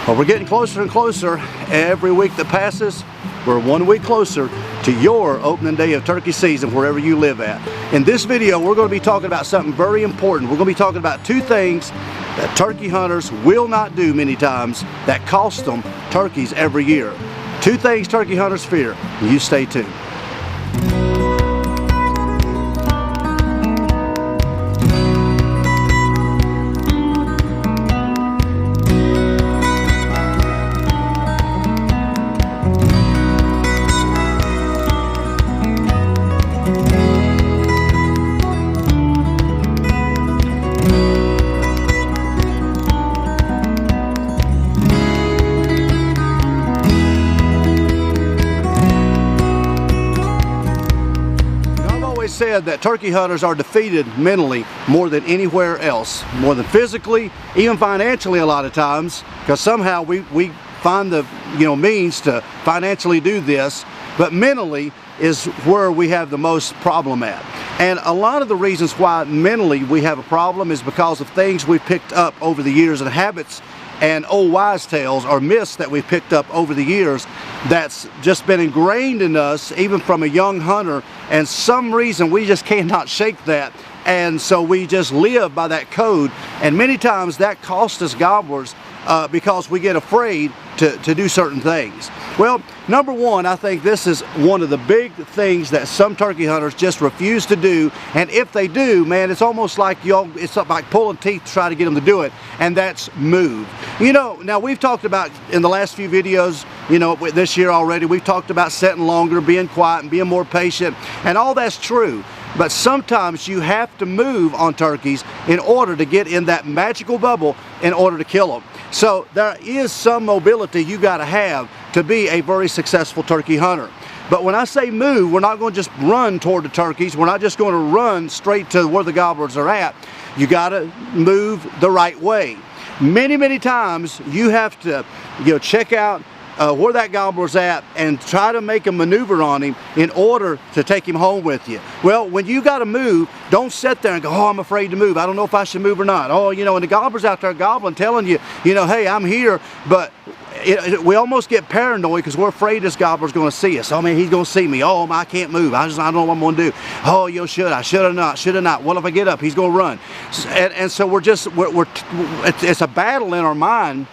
Well, we're getting closer and closer. Every week that passes, we're 1 week closer to your opening day of turkey season wherever you live at. In this video, we're going to be talking about something very important. We're going to be talking about two things that turkey hunters will not do many times that cost them turkeys every year. Two things turkey hunters fear. You stay tuned. Said that turkey hunters are defeated mentally more than anywhere else, more than physically, even financially a lot of times, because somehow we find the means to financially do this, but mentally is where we have the most problem at. And a lot of the reasons why mentally we have a problem is because of things we've picked up over the years and habits and old wise tales or myths that we've picked up over the years that's just been ingrained in us even from a young hunter, and some reason we just cannot shake that, and so we just live by that code, and many times that costs us gobblers because we get afraid to do certain things. Well, number one, I think this is one of the big things that some turkey hunters just refuse to do, and if they do, man, it's almost like it's like pulling teeth to try to get them to do it, and that's move. Now we've talked about in the last few videos, this year already, we've talked about setting longer, being quiet, and being more patient, and all that's true. But sometimes you have to move on turkeys in order to get in that magical bubble in order to kill them. So there is some mobility you got to have to be a very successful turkey hunter. But when I say move, we're not going to just run toward the turkeys. We're not just going to run straight to where the gobblers are at. You got to move the right way. Many times you have to check out where that gobbler's at and try to make a maneuver on him in order to take him home with you. Well, when you got to move, don't sit there and go, oh, I'm afraid to move. I don't know if I should move or not. Oh, and the gobbler's out there gobbling, telling you, hey, I'm here, but we almost get paranoid because we're afraid this gobbler's going to see us. Oh man, he's going to see me. Oh, I can't move. I don't know what I'm going to do. Oh, I should have not. What if I get up? He's going to run. And so it's a battle in our mind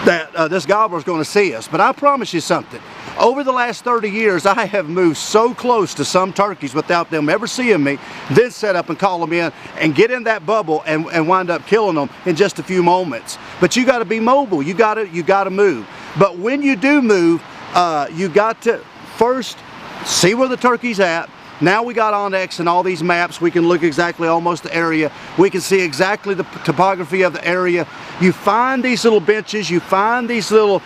that this gobbler's going to see us. But I promise you something. Over the last 30 years, I have moved so close to some turkeys without them ever seeing me, then set up and call them in and get in that bubble and wind up killing them in just a few moments. But you got to be mobile. You got to move. But when you do move, you got to first see where the turkey's at. Now we got OnX and all these maps. We can look exactly almost the area. We can see exactly the topography of the area. You find these little benches. You find these little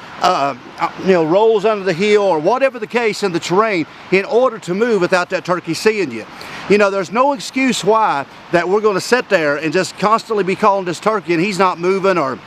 rolls under the hill or whatever the case in the terrain in order to move without that turkey seeing you. There's no excuse why that we're going to sit there and just constantly be calling this turkey and he's not moving, or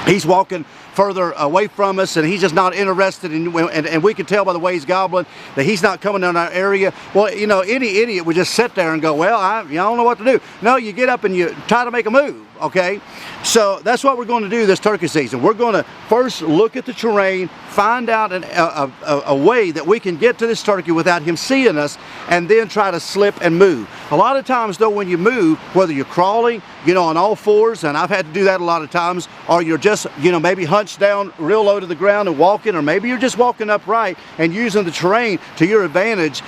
he's walking further away from us and he's just not interested in, and we can tell by the way he's gobbling that he's not coming in our area. Well, any idiot would just sit there and go, well, I don't know what to do. No, you get up and you try to make a move, okay? So that's what we're going to do this turkey season. We're going to first look at the terrain, find out a way that we can get to this turkey without him seeing us, and then try to slip and move. A lot of times though, when you move, whether you're crawling, on all fours, and I've had to do that a lot of times, or you're just, maybe hunched down real low to the ground and walking, or maybe you're just walking upright and using the terrain to your advantage.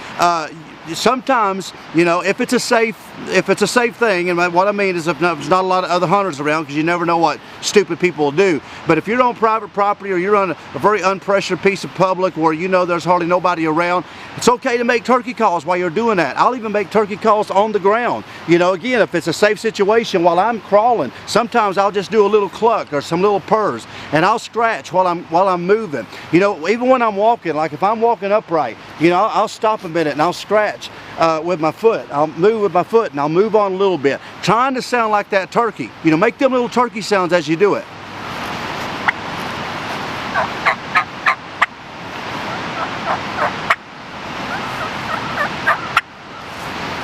Sometimes, if it's a safe thing, and what I mean is if there's not a lot of other hunters around, because you never know what stupid people will do. But if you're on private property or you're on a very unpressured piece of public where there's hardly nobody around, it's okay to make turkey calls while you're doing that. I'll even make turkey calls on the ground. Again, if it's a safe situation while I'm crawling, sometimes I'll just do a little cluck or some little purrs, and I'll scratch while I'm moving. Even when I'm walking, like if I'm walking upright, I'll stop a minute and I'll scratch with my foot. I'll move with my foot and I'll move on a little bit, trying to sound like that turkey. Make them little turkey sounds as you do it.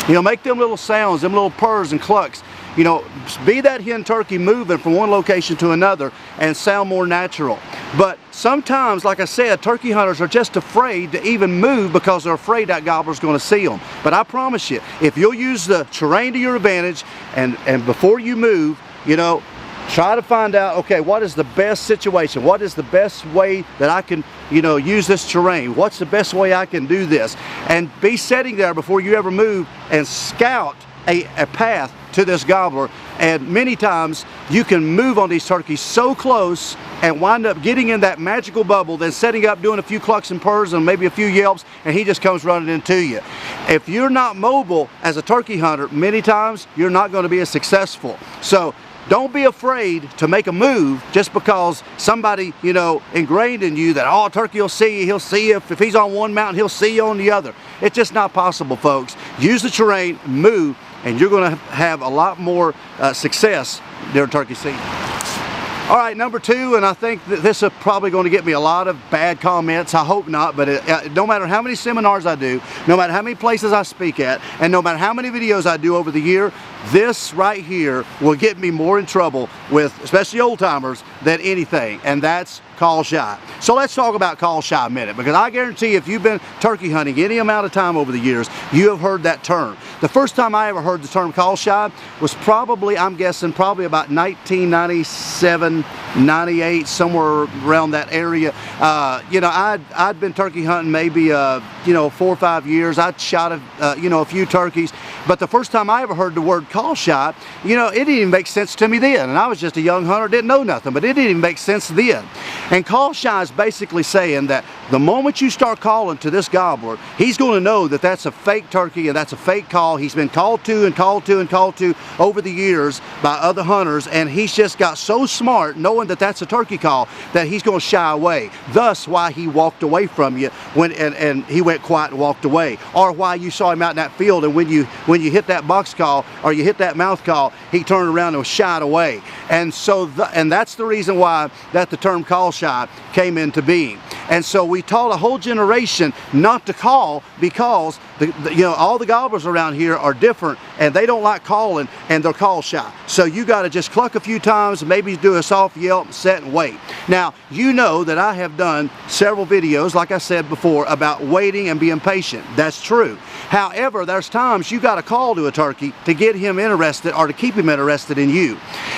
Make them little sounds, them little purrs and clucks. you know, be that hen turkey moving from one location to another and sound more natural. But sometimes, like I said, turkey hunters are just afraid to even move because they're afraid that gobbler's going to see them. But I promise you, if you'll use the terrain to your advantage and before you move, you know, try to find out, okay, what is the best situation? What is the best way that I can, you know, use this terrain? What's the best way I can do this? And be sitting there before you ever move and scout a path to this gobbler. And many times you can move on these turkeys so close and wind up getting in that magical bubble, then setting up, doing a few clucks and purrs and maybe a few yelps, and he just comes running into you. If you're not mobile as a turkey hunter, many times you're not going to be as successful. So don't be afraid to make a move just because somebody, you know, ingrained in you that, oh, turkey will see you, he'll see you. If he's on one mountain, he'll see you on the other. It's just not possible, folks. Use the terrain, move, and you're going to have a lot more success during turkey season. All right, number two, and I think that this is probably going to get me a lot of bad comments. I hope not, but no matter how many seminars I do, no matter how many places I speak at, and no matter how many videos I do over the year, this right here will get me more in trouble with, especially old timers, than anything, and that's call shy. So let's talk about call shy a minute, because I guarantee if you've been turkey hunting any amount of time over the years, you have heard that term. The first time I ever heard the term call shy was probably, I'm guessing, probably about 1997, 98, somewhere around that area. You know, I'd been turkey hunting maybe, you know, 4 or 5 years. I'd shot, you know, a few turkeys. But the first time I ever heard the word call shy, you know, it didn't even make sense to me then. And I was just a young hunter, didn't know nothing, but it didn't even make sense then. And call shy is basically saying that the moment you start calling to this gobbler, he's going to know that that's a fake turkey and that's a fake call. He's been called to and called to and called to over the years by other hunters, and he's just got so smart knowing that that's a turkey call that he's going to shy away. Thus why he walked away from you when and he went quiet and walked away, or why you saw him out in that field and when you hit that box call or you hit that mouth call, he turned around and shied away. And so and that's the reason why that the term call shy came into being. And so we taught a whole generation not to call because you know, all the gobblers around here are different and they don't like calling and they're call shy. So you got to just cluck a few times, maybe do a soft yelp, set and wait. Now, you know that I have done several videos, like I said before, about waiting and being patient. That's true. However, there's times you got to call to a turkey to get him interested or to keep him interested in you.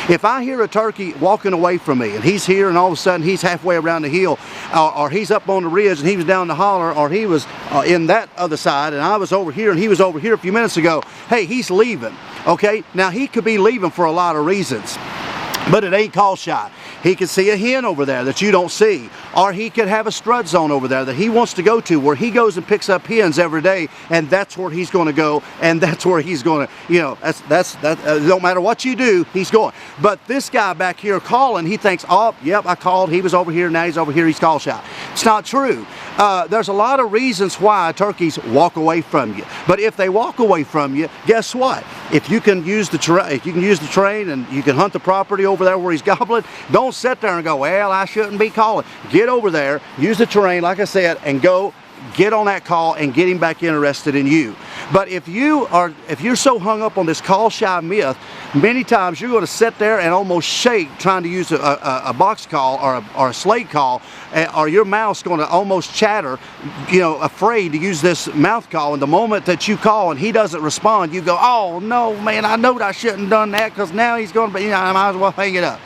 If I hear a turkey walking away from me and he's here and all of a sudden he's halfway around the hill, or he's up on the ridge and he was down the holler, or he was in that other side and I was over here and he was over here a few minutes ago, hey, he's leaving. Okay, now he could be leaving for a lot of reasons, but it ain't call shy. He could see a hen over there that you don't see, or he could have a strut zone over there that he wants to go to, where he goes and picks up hens every day, and that's where he's going to go, and that's where he's going to, you know, that don't matter what you do, he's going. But this guy back here calling, he thinks, oh, yep, I called, he was over here, now he's over here, he's call shy. It's not true. There's a lot of reasons why turkeys walk away from you, but if they walk away from you, guess what? If you can use the terrain, and you can hunt the property over there where he's gobbling, don't sit there and go, well, I shouldn't be calling. Get over there, use the terrain, like I said, and go get on that call and get him back interested in you. But if you're so hung up on this call shy myth, many times you're going to sit there and almost shake trying to use a box call or a slate call, or your mouth's going to almost chatter, you know, afraid to use this mouth call. And the moment that you call and he doesn't respond, you go, oh no, man, I know that I shouldn't have done that because now he's going to be, you know, I might as well hang it up.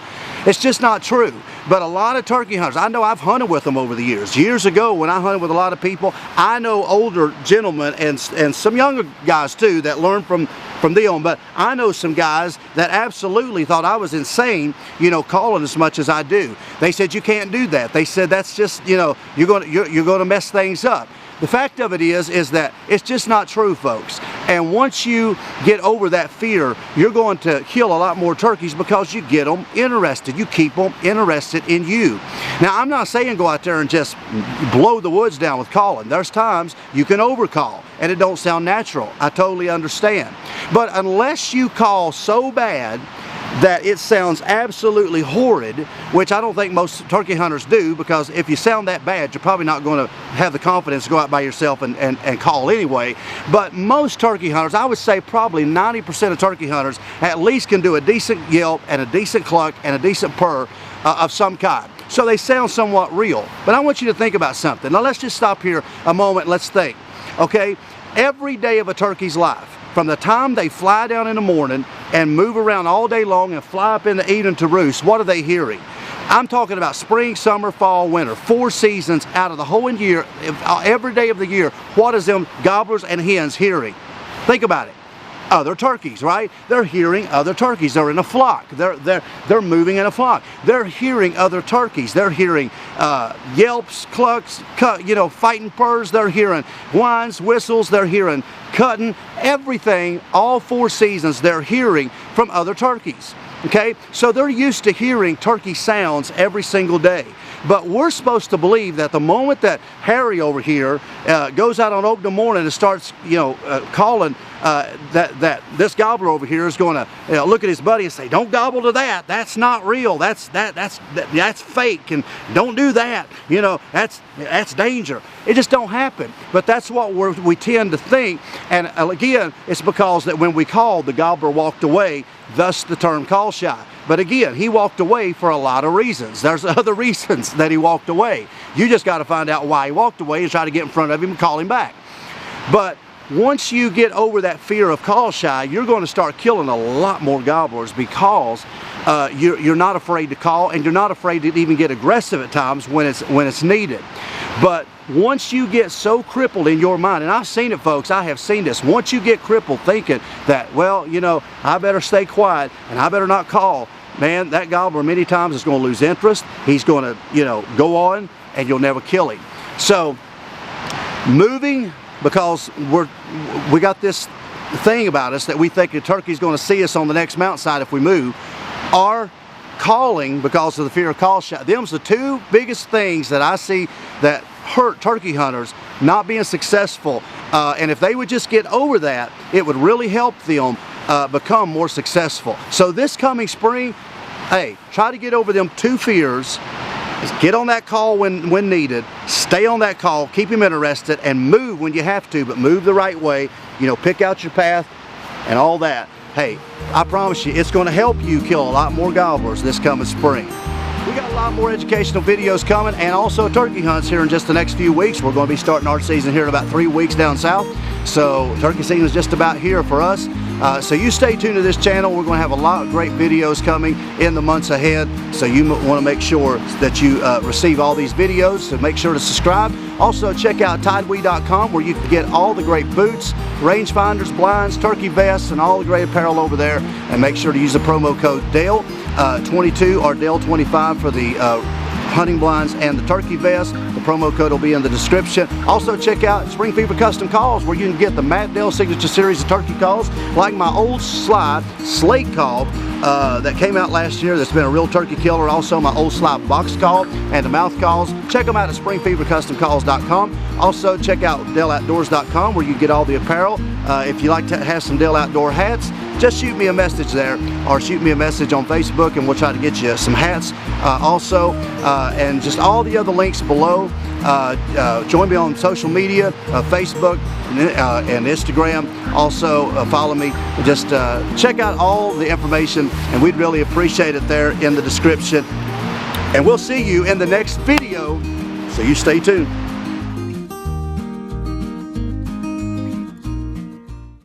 It's just not true. But a lot of turkey hunters, I know I've hunted with them over the years. Years ago when I hunted with a lot of people, I know older gentlemen and some younger guys too that learned from them, but I know some guys that absolutely thought I was insane, you know, calling as much as I do. They said you can't do that. They said that's just, you know, you're going to mess things up. The fact of it is that it's just not true, folks. And once you get over that fear, you're going to kill a lot more turkeys because you get them interested. You keep them interested in you. Now, I'm not saying go out there and just blow the woods down with calling. There's times you can overcall and it don't sound natural. I totally understand. But unless you call so bad that it sounds absolutely horrid, which I don't think most turkey hunters do, because if you sound that bad, you're probably not going to have the confidence to go out by yourself and call anyway. But most turkey hunters, I would say probably 90% of turkey hunters at least can do a decent yelp and a decent cluck and a decent purr of some kind. So they sound somewhat real. But I want you to think about something. Now let's just stop here a moment and let's think. Okay, every day of a turkey's life, from the time they fly down in the morning and move around all day long and fly up in the evening to roost, what are they hearing? I'm talking about spring, summer, fall, winter, 4 seasons out of the whole year, every day of the year. What is them gobblers and hens hearing? Think about it. Other turkeys, right? They're hearing other turkeys. They're in a flock. They're moving in a flock. They're hearing other turkeys. They're hearing yelps, clucks, fighting purrs. They're hearing whines, whistles. They're hearing cutting. Everything, all 4 seasons, they're hearing from other turkeys. Okay, so they're used to hearing turkey sounds every single day. But we're supposed to believe that the moment that Harry over here goes out on opening morning and starts, calling that this gobbler over here is going to look at his buddy and say, "Don't gobble to that. That's not real. That's fake. And don't do that. That's danger." It just don't happen. But that's what we tend to think. And again, it's because that when we called, the gobbler walked away. Thus the term call shy. But again, he walked away for a lot of reasons. There's other reasons that he walked away. You just got to find out why he walked away and try to get in front of him and call him back. But once you get over that fear of call shy, you're going to start killing a lot more gobblers, because you're not afraid to call, and you're not afraid to even get aggressive at times when it's needed. But once you get so crippled in your mind, and I've seen it, folks, I have seen this. Once you get crippled thinking that, well, I better stay quiet and I better not call, man, that gobbler many times is going to lose interest. He's going to, go on, and you'll never kill him. So moving, because we got this thing about us that we think the turkey's going to see us on the next mountainside if we move, or calling because of the fear of call shot. Them's the 2 biggest things that I see that hurt turkey hunters not being successful. And if they would just get over that, it would really help them become more successful. So this coming spring, hey, try to get over them 2 fears. Get on that call when needed, stay on that call, keep him interested, and move when you have to, but move the right way. Pick out your path and all that. Hey, I promise you, it's going to help you kill a lot more gobblers this coming spring. We got a lot more educational videos coming, and also turkey hunts here in just the next few weeks. We're going to be starting our season here in about 3 weeks down south. So turkey season is just about here for us. So you stay tuned to this channel. We're going to have a lot of great videos coming in the months ahead. So you want to make sure that you receive all these videos. So make sure to subscribe. Also check out Tidewe.com, where you can get all the great boots, rangefinders, blinds, turkey vests, and all the great apparel over there. And make sure to use the promo code DALE22 or DALE25 for the hunting blinds and the turkey vest. The promo code will be in the description. Also check out Spring Fever Custom Calls, where you can get the Matt Dale Signature Series of turkey calls, like my old slate call that came out last year that's been a real turkey killer. Also my old slide box call and the mouth calls. Check them out at springfevercustomcalls.com. Also check out DaleOutdoors.com, where you get all the apparel. If you like to have some Dale Outdoor hats, just shoot me a message there, or shoot me a message on Facebook, and we'll try to get you some hats. And just all the other links below. Join me on social media, Facebook and Instagram. Also follow me. Just check out all the information, and we'd really appreciate it there in the description. And we'll see you in the next video, so you stay tuned.